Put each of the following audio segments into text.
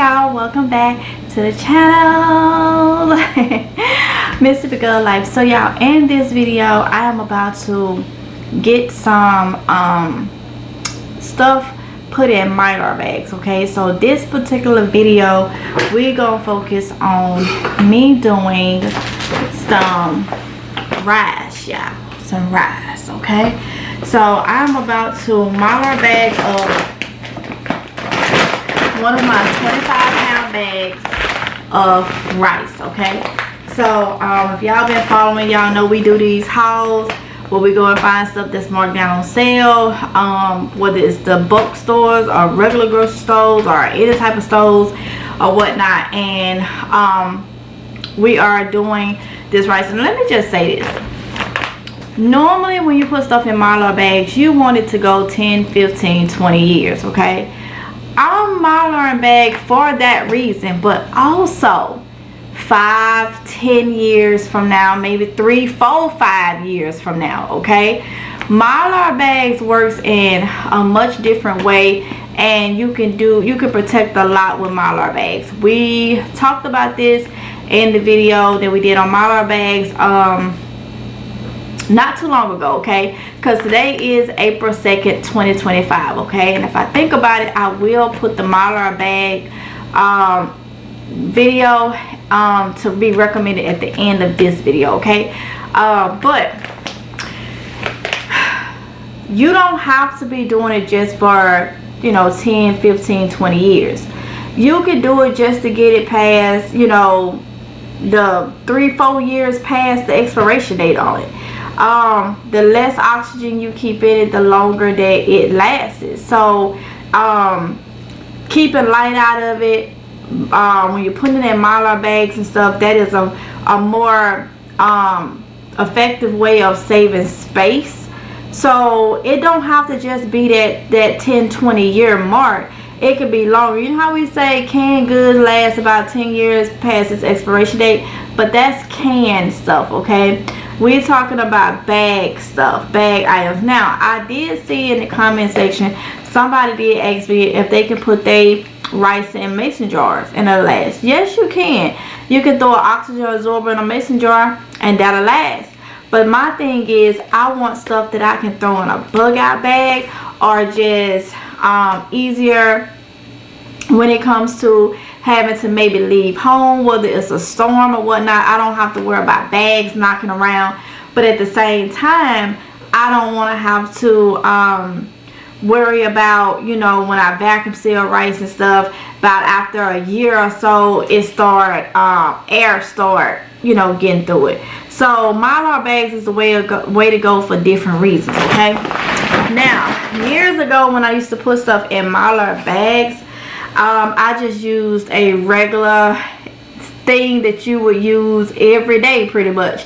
y'all, welcome back to the channel. Mississippi Girl Life. So y'all, in this video I am about to get some stuff put in Mylar bags. Okay, so this particular video we gonna focus on me doing some rice, y'all, some rice. Okay, so I'm about to Mylar bag up one of my 25-pound bags of rice. Okay, so if y'all been following, y'all know we do these hauls where we go and find stuff that's marked down on sale, whether it's the bulk stores or regular grocery stores or any type of stores or whatnot. And we are doing this rice. And let me just say this, normally when you put stuff in Mylar bags, you want it to go 10, 15, 20 years. Okay, I'm Mylar bag for that reason, but also 5, 10 years from now, maybe 3, 4, 5 years from now. Okay, Mylar bags works in a much different way, and you can protect a lot with Mylar bags. We talked about this in the video that we did on Mylar bags not too long ago. Okay, because today is April 2nd, 2025. Okay, and if I think about it, I will put the Mylar bag video to be recommended at the end of this video. Okay, but you don't have to be doing it just for 10, 15, 20 years. You could do it just to get it past the 3, 4 years past the expiration date on it. The less oxygen you keep in it, the longer that it lasts. So keeping light out of it, when you're putting it in Mylar bags and stuff, that is a more effective way of saving space. So it don't have to just be that 10, 20 year mark. It could be longer. You know how we say canned goods last about 10 years past its expiration date, but that's canned stuff. Okay, we're talking about bag stuff, bag items. Now, I did see in the comment section somebody did ask me if they can put their rice in mason jars and it'll last. Yes, you can. You can throw an oxygen absorber in a mason jar and that'll last. But my thing is, I want stuff that I can throw in a bug out bag, or just easier when it comes to having to maybe leave home, whether it's a storm or whatnot. I don't have to worry about bags knocking around, but at the same time, I don't want to have to worry about, when I vacuum seal rice and stuff, about after a year or so it air start getting through it. So Mylar bags is the way to go for different reasons. Okay, now years ago when I used to put stuff in Mylar bags, I just used a regular thing that you would use every day pretty much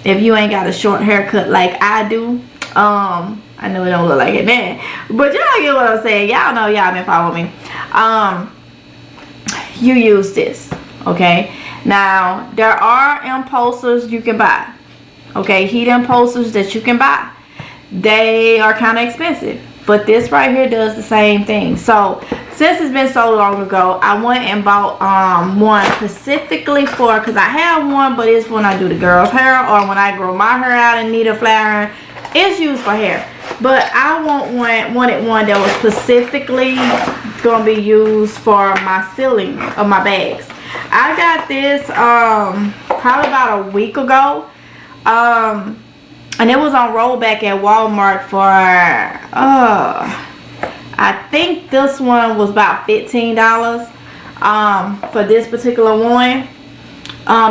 if you ain't got a short haircut like I do. I know it don't look like it then, but y'all get what I'm saying. Y'all know, y'all been following me. You use this. Okay, now there are impulsors you can buy. Okay, heat impulsors that you can buy. They are kind of expensive, but this right here does the same thing. So since it's been so long ago, I went and bought one specifically for, because I have one, but it's when I do the girl's hair or when I grow my hair out and need a flat iron. It's used for hair, but I wanted one that was specifically gonna be used for my sealing of my bags. I got this probably about a week ago, and it was on rollback at Walmart for I think this one was about $15 for this particular one.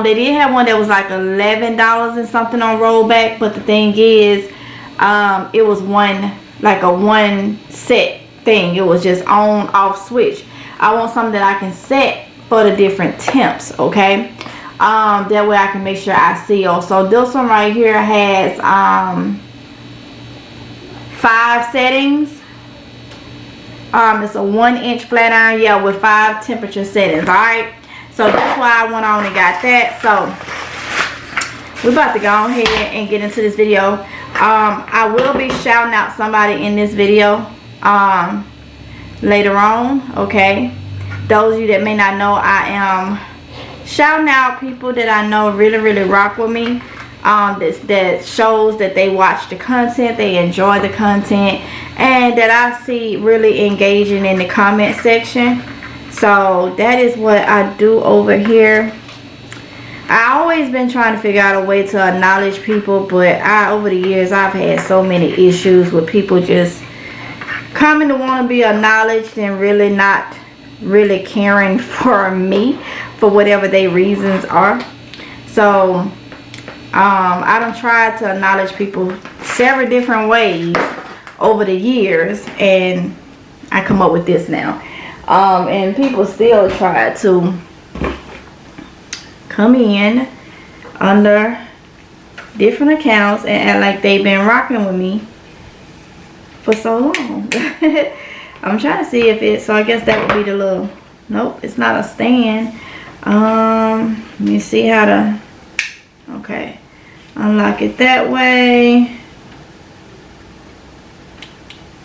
They did have one that was like $11 and something on rollback, but the thing is, it was one set thing. It was just on off switch. I want something that I can set for the different temps. Okay, that way I can make sure I seal. So this one right here has 5 settings. It's a 1-inch flat iron, yeah, with 5 temperature settings. All right, so that's why I went on and got that. So we're about to go ahead and get into this video. I will be shouting out somebody in this video later on. Okay, those of you that may not know, I am shouting out people that I know really rock with me. That shows that they watch the content, they enjoy the content, and that I see really engaging in the comment section. So that is what I do over here. I always been trying to figure out a way to acknowledge people, but over the years I've had so many issues with people just coming to want to be acknowledged and really not really caring for me for whatever their reasons are. So I done tried to acknowledge people several different ways over the years, and I come up with this now. And people still try to come in under different accounts and act like they've been rocking with me for so long. I'm trying to see if it, so I guess that would be the little, nope, it's not a stand. Let me see how to, okay, unlock it that way,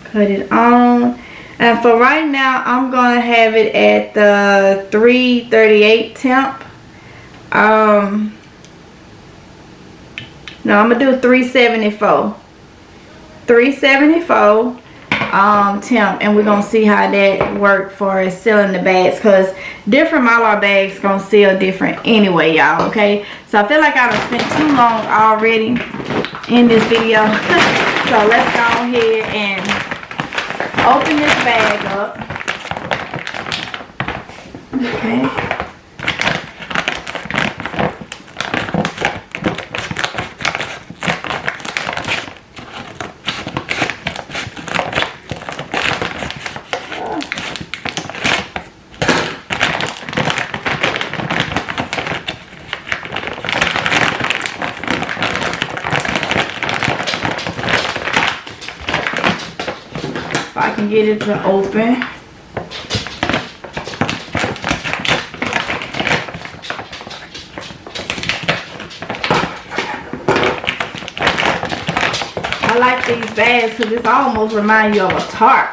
cut it on. And for right now, I'm gonna have it at the 338 temp. No, I'm gonna do 374. 374 temp, and we're gonna see how that work for sealing the bags, because different Mylar bags gonna seal different anyway, y'all. Okay, so I feel like I done spent too long already in this video. So let's go ahead and open this bag up. Okay. If I can get it to open. I like these bags because it's almost reminds you of a tarp.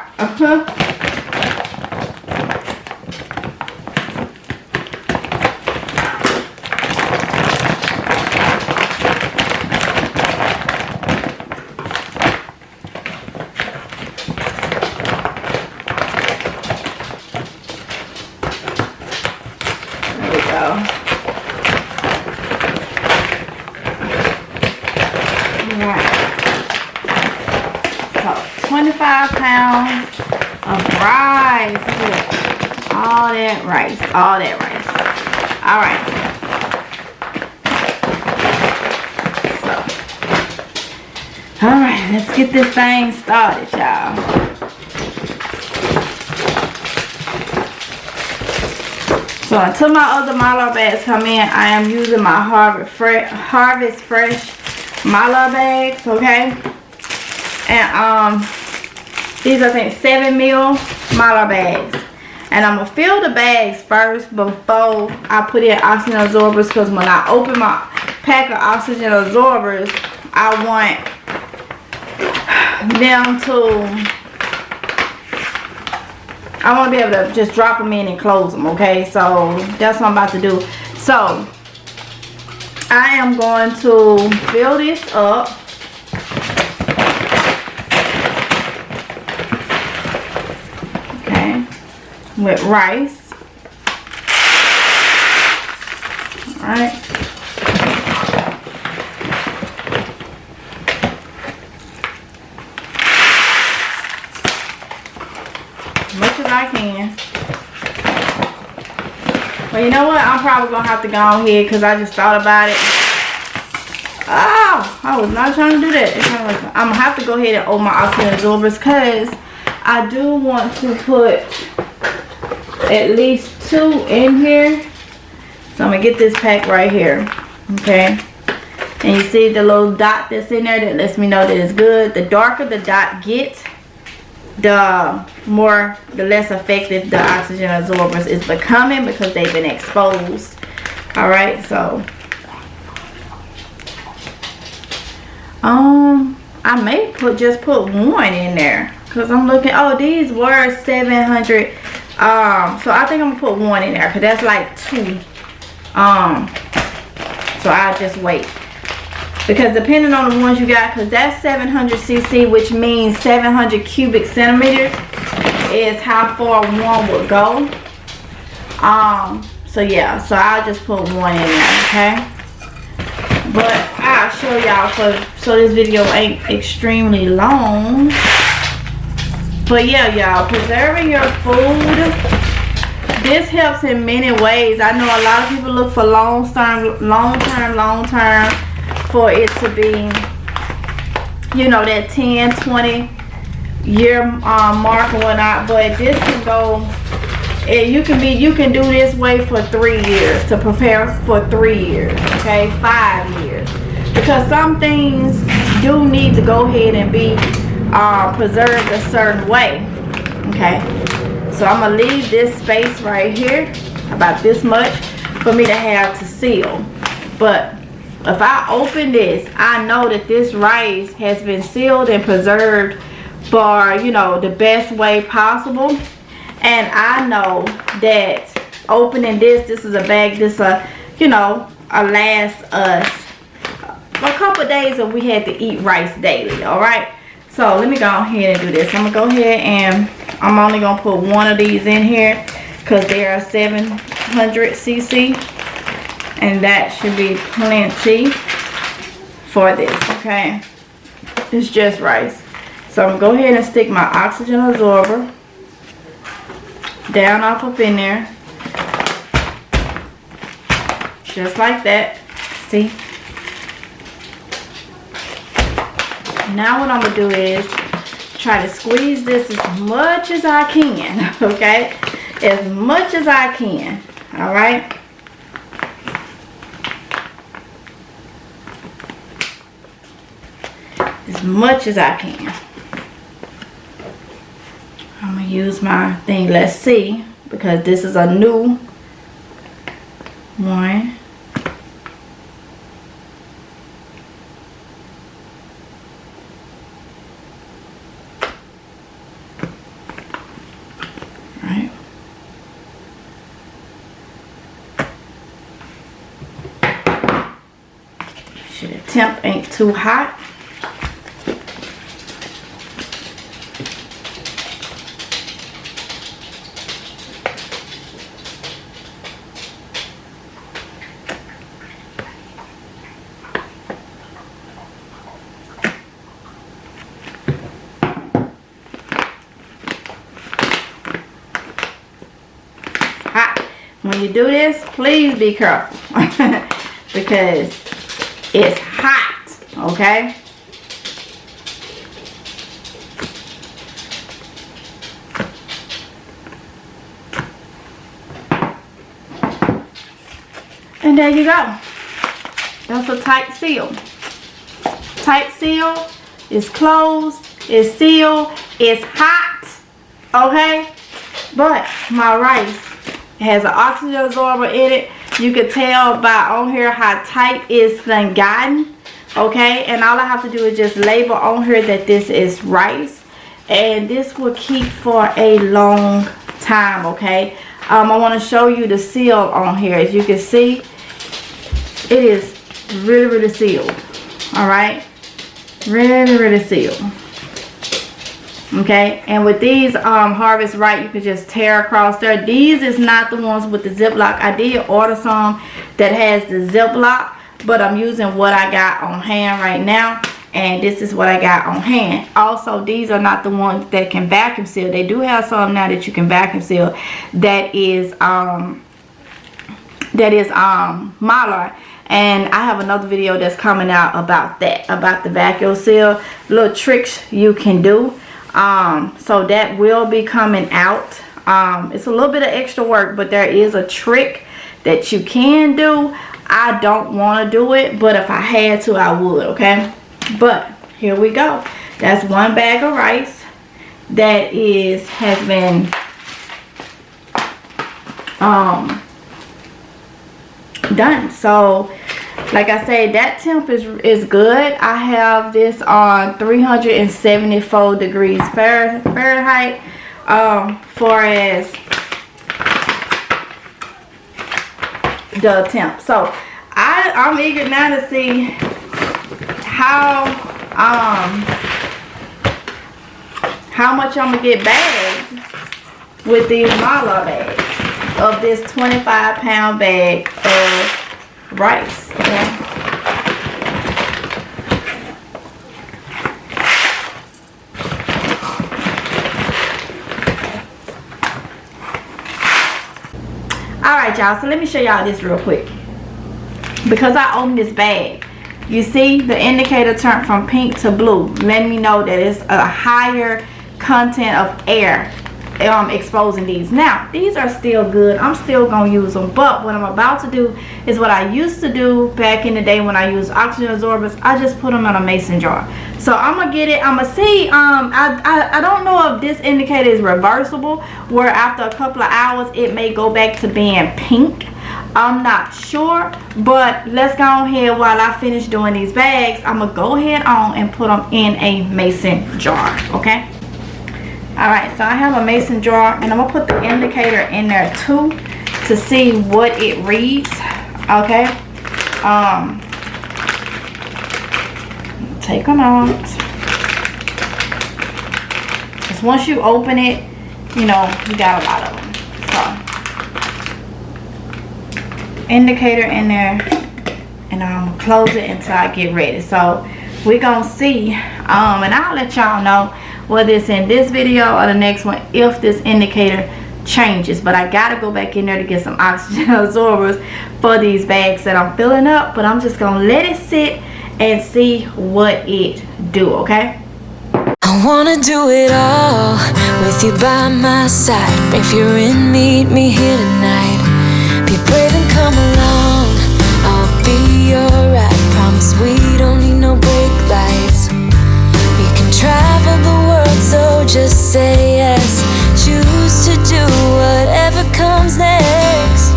Alright. So 25 pounds of rice. All that rice. All that rice. Alright. So. Alright, let's get this thing started, y'all. So until my other Mylar bags come in, I am using my Harvest Fresh Mylar bags, okay? And these are, I think, 7 mil Mylar bags. And I'm gonna fill the bags first before I put in oxygen absorbers, because when I open my pack of oxygen absorbers, I want them to, I want to be able to just drop them in and close them, okay? So that's what I'm about to do. So I am going to fill this up. Okay, with rice. All right. As much as I can. Well, you know what? I'm probably going to have to go on here because I just thought about it. Oh, I was not trying to do that. It's kind of like, I'm going to have to go ahead and open my oxygen absorbers because I do want to put at least 2 in here. So I'm going to get this pack right here. Okay. And you see the little dot that's in there that lets me know that it's good. The darker the dot gets, the less effective the oxygen absorbers is becoming because they've been exposed. All right, so I may just put 1 in there because I'm looking. Oh, these were 700 So I think I'm gonna put 1 in there because that's like 2. So I'll just wait, because depending on the ones you got, because that's 700 cc, which means 700 cubic centimeters is how far one would go. So yeah, so I'll just put 1 in there, okay? But I'll show y'all so this video ain't extremely long. But yeah, y'all, preserving your food, this helps in many ways. I know a lot of people look for long term for it to be, you know, that 10, 20 year mark or whatnot. But this can go, you can do this way for 3 years, to prepare for 3 years, okay, 5 years, because some things do need to go ahead and be preserved a certain way, okay? So I'm gonna leave this space right here, about this much, for me to have to seal. But if I open this, I know that this rice has been sealed and preserved for, you know, the best way possible. And I know that opening this is a bag, you know, last us a couple days if we had to eat rice daily, all right? So let me go ahead and do this. I'm gonna go ahead and I'm only gonna put 1 of these in here because they are 700 cc, and that should be plenty for this, okay? It's just rice. So I'm gonna go ahead and stick my oxygen absorber down off up in there, just like that. See? Now what I'm gonna do is try to squeeze this as much as I can, okay? As much as I can, all right? As much as I can. I'm gonna use my thing, let's see, because this is a new one. Right. Sure the temp ain't too hot. When you do this, please be careful because it's hot, okay? And there you go. That's a tight seal. Tight seal. It's closed. It's sealed. It's hot, okay? But my rice has an oxygen absorber in it. You can tell by on here how tight it's done gotten, okay? And all I have to do is just label on here that this is rice, and this will keep for a long time, okay? I want to show you the seal on here. As you can see, it is really sealed, all right? Really sealed. Okay, and with these Harvest Right, you can just tear across there. These is not the ones with the Ziploc. I did order some that has the Ziploc, but I'm using what I got on hand right now, and this is what I got on hand. Also, these are not the ones that can vacuum seal. They do have some now that you can vacuum seal. That is Mylar. And I have another video that's coming out about that, about the vacuum seal, little tricks you can do. So that will be coming out. It's a little bit of extra work, but there is a trick that you can do. I don't want to do it, but if I had to, I would, okay? But here we go. That's 1 bag of rice that has been done. So like I said, that temp is good. I have this on 374 degrees Fahrenheit. For as the temp. So I'm eager now to see how much I'm gonna get bagged with these Mylar bags of this 25-pound bag of rice. Okay? Alright y'all, so let me show y'all this real quick. Because I own this bag, you see the indicator turned from pink to blue, letting me know that it's a higher content of air exposing these. Now these are still good, I'm still gonna use them, but what I'm about to do is what I used to do back in the day when I used oxygen absorbers. I just put them in a mason jar. So I'm gonna get it, I'm gonna see, I don't know if this indicator is reversible, where after a couple of hours it may go back to being pink. I'm not sure, but let's go ahead. While I finish doing these bags, I'm gonna go ahead on and put them in a mason jar. Okay. Alright, so I have a mason jar, and I'm gonna put the indicator in there too to see what it reads. Okay. Take them out. Because once you open it, you know, you got a lot of them. So indicator in there, and I'm gonna close it until I get ready. So we're gonna see, and I'll let y'all know whether it's in this video or the next one if this indicator changes. But I gotta go back in there to get some oxygen absorbers for these bags that I'm filling up. But I'm just gonna let it sit and see what it do. Okay, I wanna do it all with you by my side. If you're in, meet me here tonight. Be brave and come along, I'll be alright. Promise we don't need no brake lights. We can travel the world, so just say yes. Choose to do whatever comes next.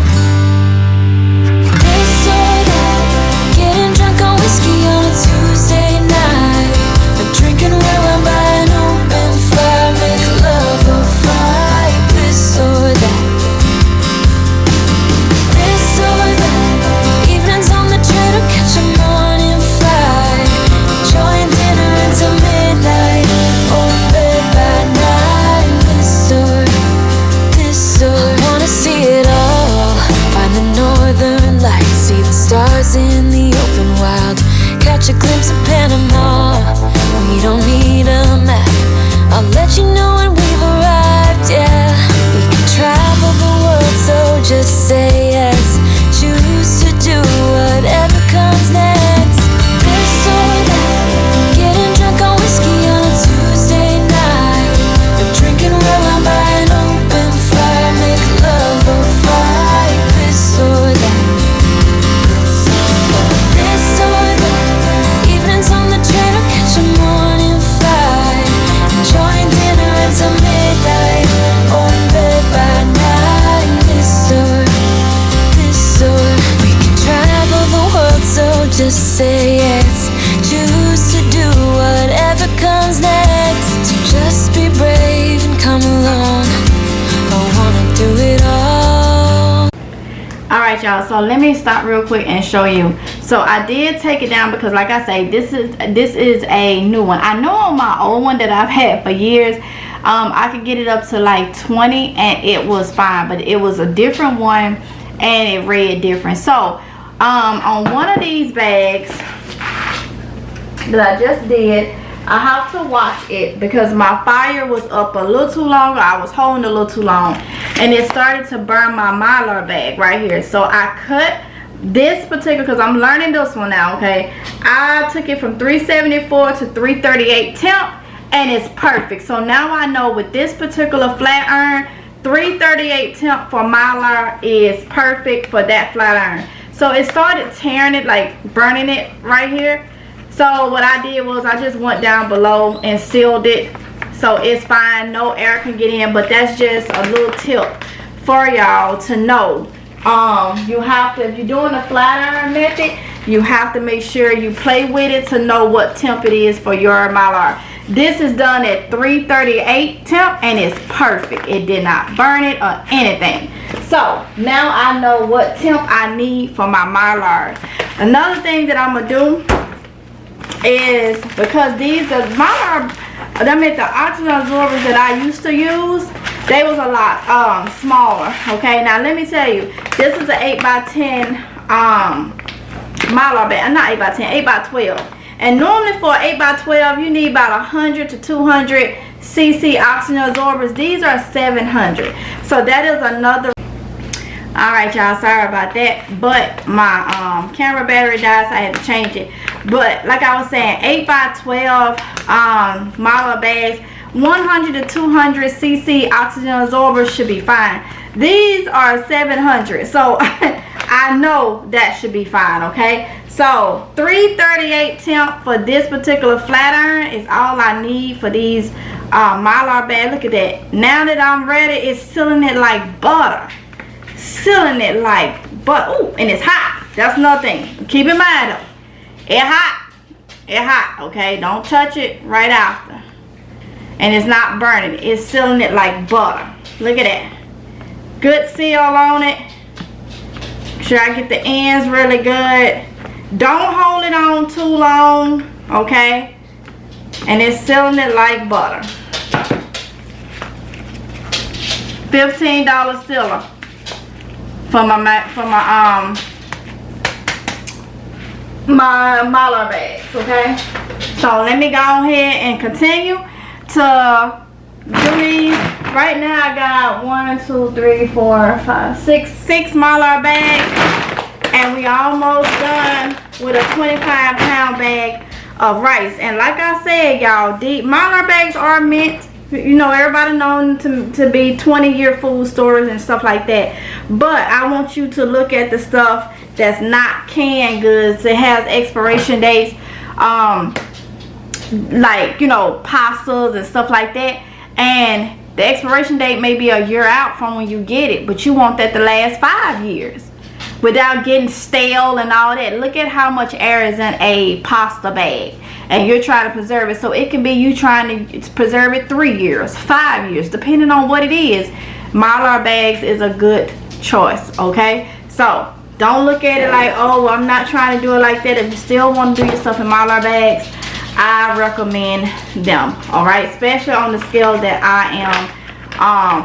This or that, getting drunk on whiskey on a Tuesday night, or drinking red wine by an open fire, make love or fight. This or that. Stars in the open wild, catch a glimpse of Panama. We don't need a map, I'll let you know when we've arrived. Yeah, we can travel the world, so just say yes. Choose to do whatever comes next. This or that, getting drunk on whiskey on a Tuesday night, or drinking red wine by an open fire, make love or fight. This or that. Just say yes, choose to do whatever comes next. So just be brave and come along, I wanna do it all. Alright y'all, so let me stop real quick and show you. So I did take it down because like I say, this is a new one. I know on my old one that I've had for years, I could get it up to like 20 and it was fine, but it was a different one and it read different. So on one of these bags that I just did, I have to watch it because my fire was up a little too long. I was holding a little too long and it started to burn my Mylar bag right here. So I cut this particular, because I'm learning this one now. Okay, I took it from 374 to 338 temp and it's perfect. So now I know with this particular flat iron, 338 temp for Mylar is perfect for that flat iron. So it started tearing it, like burning it right here. So what I did was I just went down below and sealed it. So it's fine, no air can get in, but that's just a little tip for y'all to know. You have to, if you're doing the flat iron method, you have to make sure you play with it to know what temp it is for your Mylar. This is done at 338 temp and it's perfect. It did not burn it or anything. So now I know what temp I need for my Mylar. Another thing that I'm gonna do is, because the Mylar, the oxygen absorbers that I used to use, they was a lot smaller. Okay, now let me tell you, this is an 8x10 Mylar bag, not 8x10, 8x12. And normally for 8x12 you need about 100 to 200 cc oxygen absorbers. These are 700, so that is another. Alright y'all, sorry about that, but my camera battery died, so I had to change it. But like I was saying, 8x12 Mylar bags, 100 to 200 cc oxygen absorbers should be fine. These are 700, so I know that should be fine. Okay, so 338 temp for this particular flat iron is all I need for these Mylar bags. Look at that. Now that I'm ready, it's sealing it like butter. Sealing it like butter. Ooh, and it's hot. That's another thing. Keep in mind though, it's hot. It's hot. Okay, don't touch it right after. And it's not burning. It's sealing it like butter. Look at that. Good seal on it. Make sure I get the ends really good. Don't hold it on too long. Okay. And it's sealing it like butter. $15 sealer for my Mylar bags. Okay. So let me go ahead and continue to do these. Right now I got 1, 2, 3, 4, 5, 6 Mylar bags, and we almost done with a 25-pound bag of rice. And like I said, y'all, the Mylar bags are meant, you know, everybody known to be 20-year food storage and stuff like that. But I want you to look at the stuff that's not canned goods. It has expiration dates, like, you know, pastas and stuff like that, and the expiration date may be a year out from when you get it, but you want that to last 5 years without getting stale and all that. Look at how much air is in a pasta bag, and you're trying to preserve it. So it can be you trying to preserve it 3 years, 5 years, depending on what it is. Mylar bags is a good choice. Okay, so don't look at it like, oh, I'm not trying to do it like that. If you still want to do your stuff in Mylar bags, I recommend them. All right, especially on the scale that I am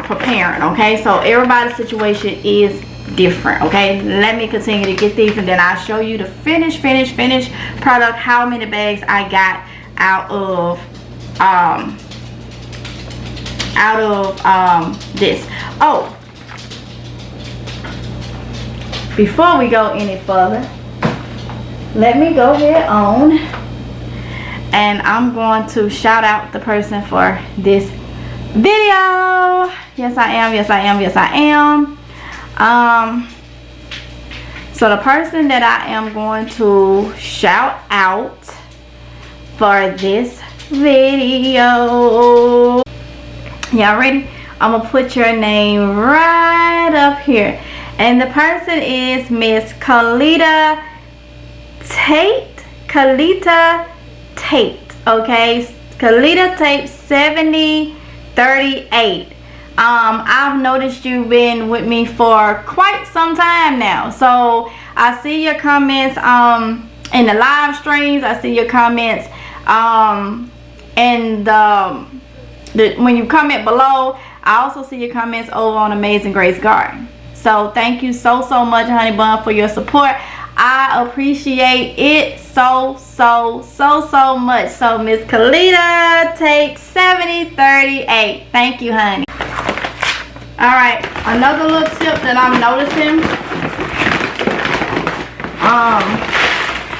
preparing. Okay, so everybody's situation is different. Okay, let me continue to get these, and then I'll show you the finished product, how many bags I got out of this. Oh, before we go any further, let me go ahead on, and I'm going to shout out the person for this video. Yes I am, yes I am, yes I am. So the person that I am going to shout out for this video, y'all ready? I'm gonna put your name right up here, and the person is Miss Kalita Tate. Okay, Kalita Tate 7038. I've noticed you've been with me for quite some time now, so I see your comments in the live streams. I see your comments in when you comment below. I also see your comments over on Amazing Grace Garden. So thank you so much, honey bun, for your support. I appreciate it so much. So Miss Kalita Tate 7038, thank you, honey. All right, another little tip that I'm noticing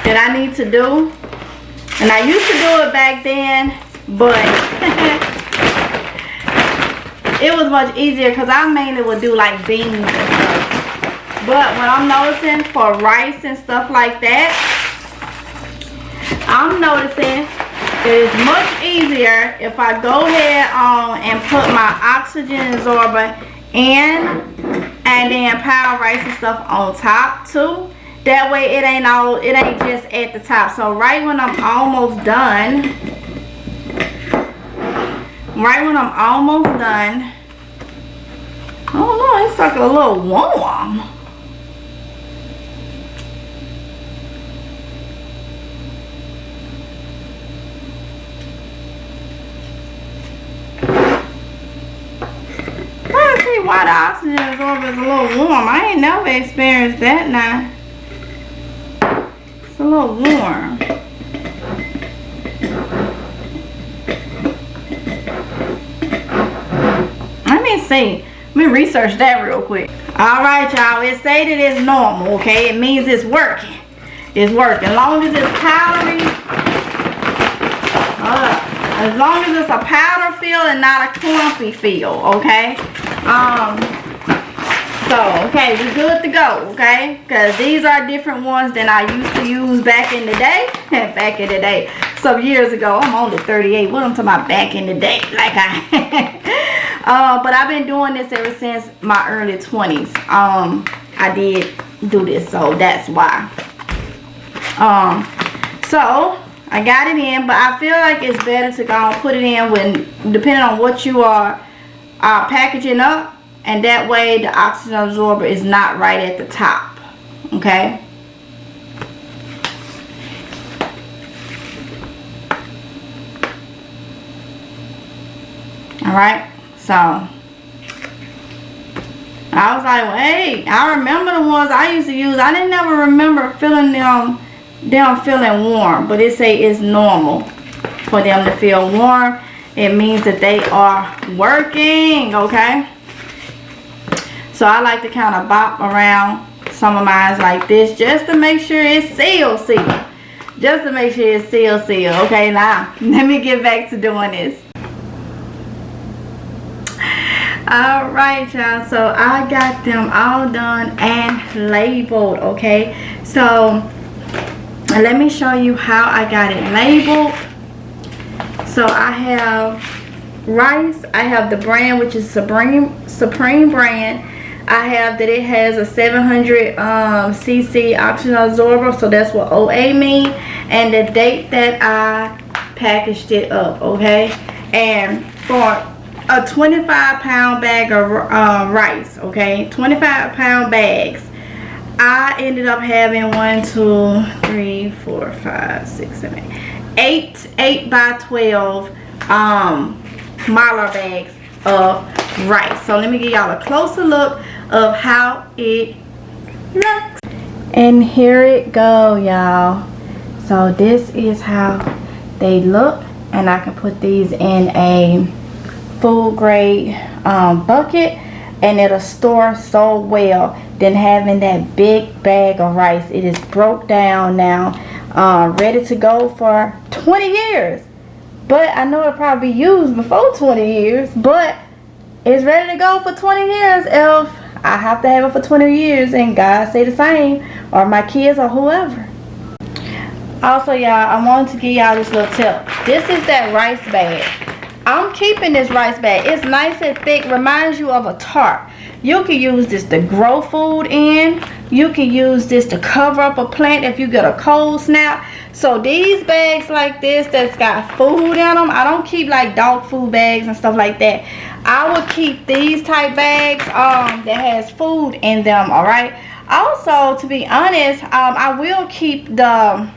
that I need to do, and I used to do it back then, but it was much easier because I mainly would do like beans and stuff. But what I'm noticing for rice and stuff like that, I'm noticing it is much easier if I go ahead and put my oxygen absorber in, and then power rice and stuff on top too. That way it ain't just at the top. So right when I'm almost done, don't know, it's like a little warm. I see why the oxygen absorber is a little warm. I ain't never experienced that now. It's a little warm. Let me see. Let me research that real quick. Alright, y'all. It say that it's normal, okay? It means it's working. It's working. As long as it's powdery. As long as it's a powder feel and not a clumpy feel, okay? Okay, we're good to go, okay? Because these are different ones than I used to use back in the day. Back in the day. Some years ago. I'm only 38. What I'm talking about back in the day? Like but I've been doing this ever since my early 20s. I did do this, so that's why. So I got it in, but I feel like it's better to go and put it in when, depending on what you are packaging up, and that way the oxygen absorber is not right at the top. Okay. All right. So I was like, well, hey, I remember the ones I used to use. I didn't never remember feeling them feeling warm, but it say it's normal for them to feel warm. It means that they are working, okay? So I like to kind of bop around some of mine like this just to make sure it's sealed. Just to make sure it's sealed. Okay, now let me get back to doing this. Alright, y'all, so I got them all done and labeled, okay? So let me show you how I got it labeled. So I have rice. I have the brand, which is Supreme brand. I have that it has a 700 cc oxygen absorber, so that's what OA mean, and the date that I packaged it up, okay? And for a 25-pound bag of rice, okay, 25-pound bags, I ended up having 8 by 12 Mylar bags of rice. So let me give y'all a closer look of how it looks. And here it go, y'all. So this is how they look, and I can put these in a food grade bucket, and it'll store so well than having that big bag of rice. It is broke down now, ready to go for 20 years. But I know it'll probably be used before 20 years, but it's ready to go for 20 years if I have to have it for 20 years and God say the same, or my kids or whoever. Also, y'all, I wanted to give y'all this little tip. This is that rice bag. I'm keeping this rice bag. It's nice and thick, reminds you of a tarp. You can use this to grow food in. You can use this to cover up a plant if you get a cold snap. So these bags like this that's got food in them, I don't keep like dog food bags and stuff like that. I would keep these type bags that has food in them, all right? Also, to be honest, I will keep the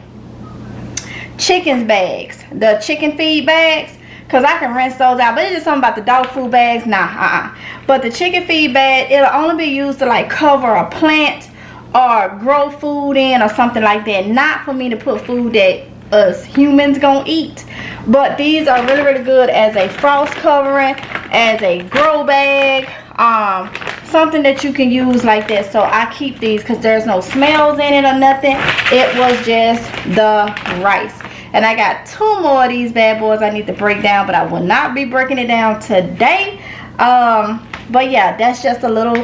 chicken's bags, the chicken feed bags, because I can rinse those out. But it's just something about the dog food bags. Nah, But the chicken feed bag, it'll only be used to like cover a plant or grow food in or something like that. Not for me to put food that us humans gonna eat. But these are really, really good as a frost covering, as a grow bag, something that you can use like that. So I keep these because there's no smells in it or nothing. It was just the rice. And I got 2 more of these bad boys I need to break down, but I will not be breaking it down today. But yeah, that's just a little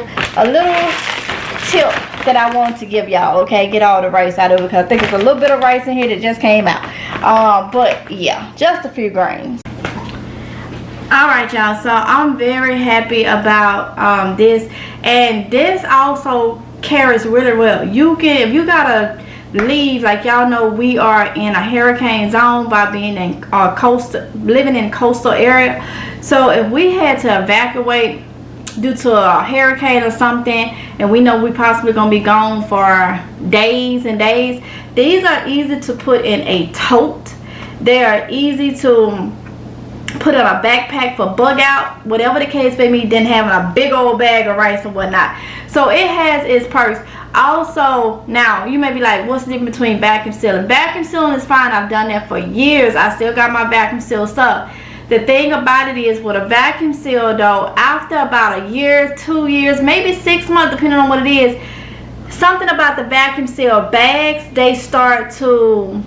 tip that I want to give y'all, okay? Get all the rice out of it, because I think it's a little bit of rice in here that just came out. But yeah, just a few grains. Alright, y'all, so I'm very happy about this, and this also carries really well. You can, if you gotta leave, like y'all know we are in a hurricane zone by being in living in coastal area. So if we had to evacuate due to a hurricane or something, and we know we possibly gonna be gone for days and days, these are easy to put in a tote. They are easy to put in a backpack for bug out, whatever the case may be, than having a big old bag of rice and whatnot. So it has its perks. Also, now you may be like, what's the difference between vacuum sealing? Vacuum sealing is fine. I've done that for years. I still got my vacuum seal stuff. The thing about it is, with a vacuum seal though, after about a year, 2 years, maybe 6 months, depending on what it is, something about the vacuum seal bags, they start to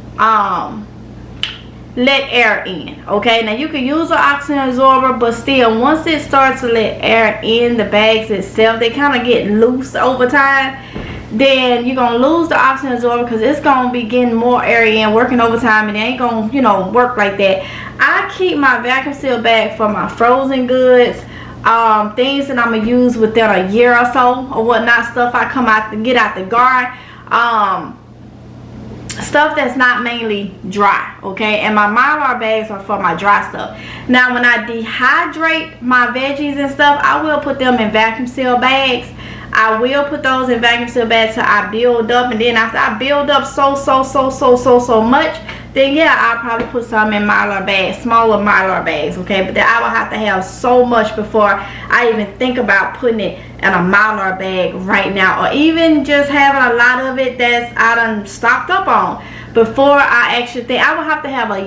let air in. Okay, now you can use an oxygen absorber, but still, once it starts to let air in the bags itself, they kind of get loose over time. Then you're gonna lose the oxygen absorber, because it's gonna be getting more air in, working overtime, and it ain't gonna, you know, work like that. I keep my vacuum seal bag for my frozen goods, things that I'm gonna use within a year or so or whatnot, stuff I come out to get out the garden, stuff that's not mainly dry. Okay, and my Mylar bags are for my dry stuff. Now when I dehydrate my veggies and stuff, I will put them in vacuum seal bags. I will put those in vacuum seal bags till I build up, and then after I build up so much, then yeah, I'll probably put some in Mylar bags, smaller Mylar bags. Okay, but then I will have to have so much before I even think about putting it in a Mylar bag right now, or even just having a lot of it that's I done stocked up on before I actually think. I will have to have a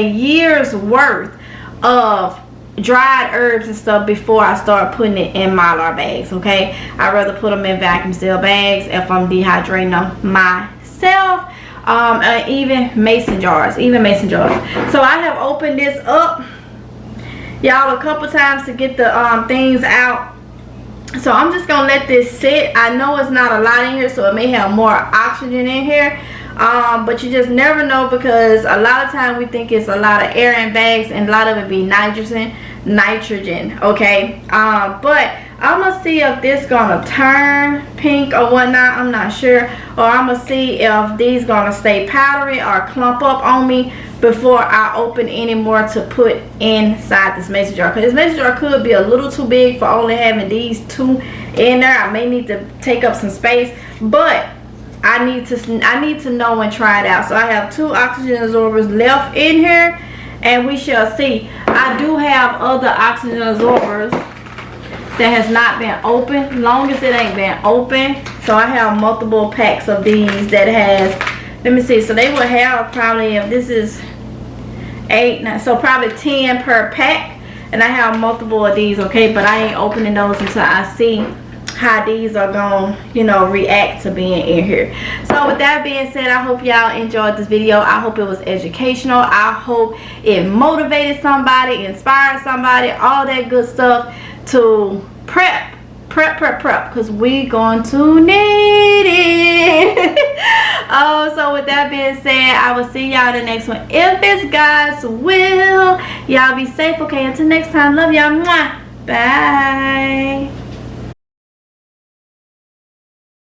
year's worth of dried herbs and stuff before I start putting it in Mylar bags. Okay, I'd rather put them in vacuum seal bags if I'm dehydrating them myself. Even mason jars. So I have opened this up, y'all, a couple times to get the things out. So I'm just gonna let this sit. I know it's not a lot in here, so it may have more oxygen in here, but you just never know, because a lot of time we think it's a lot of air in bags, and a lot of it be nitrogen. Okay, but I'm gonna see if this gonna turn pink or whatnot. I'm not sure. Or I'm gonna see if these gonna stay powdery or clump up on me before I open any more to put inside this mason jar, because this mason jar could be a little too big for only having these two in there. I may need to take up some space, but I need to know and try it out. So I have 2 oxygen absorbers left in here, and we shall see. I do have other oxygen absorbers that has not been opened, long as it ain't been open. So I have multiple packs of these that has, let me see, so they will have probably, if this is 8, so probably 10 per pack, and I have multiple of these. Okay, but I ain't opening those until I see how these are gonna, you know, react to being in here. So with that being said, I hope y'all enjoyed this video. I hope it was educational. I hope it motivated somebody, inspired somebody, all that good stuff to prep, because we going to need it. So with that being said, I will see y'all in the next one, if it's God's will. Y'all be safe. Okay, until next time, love y'all. Bye.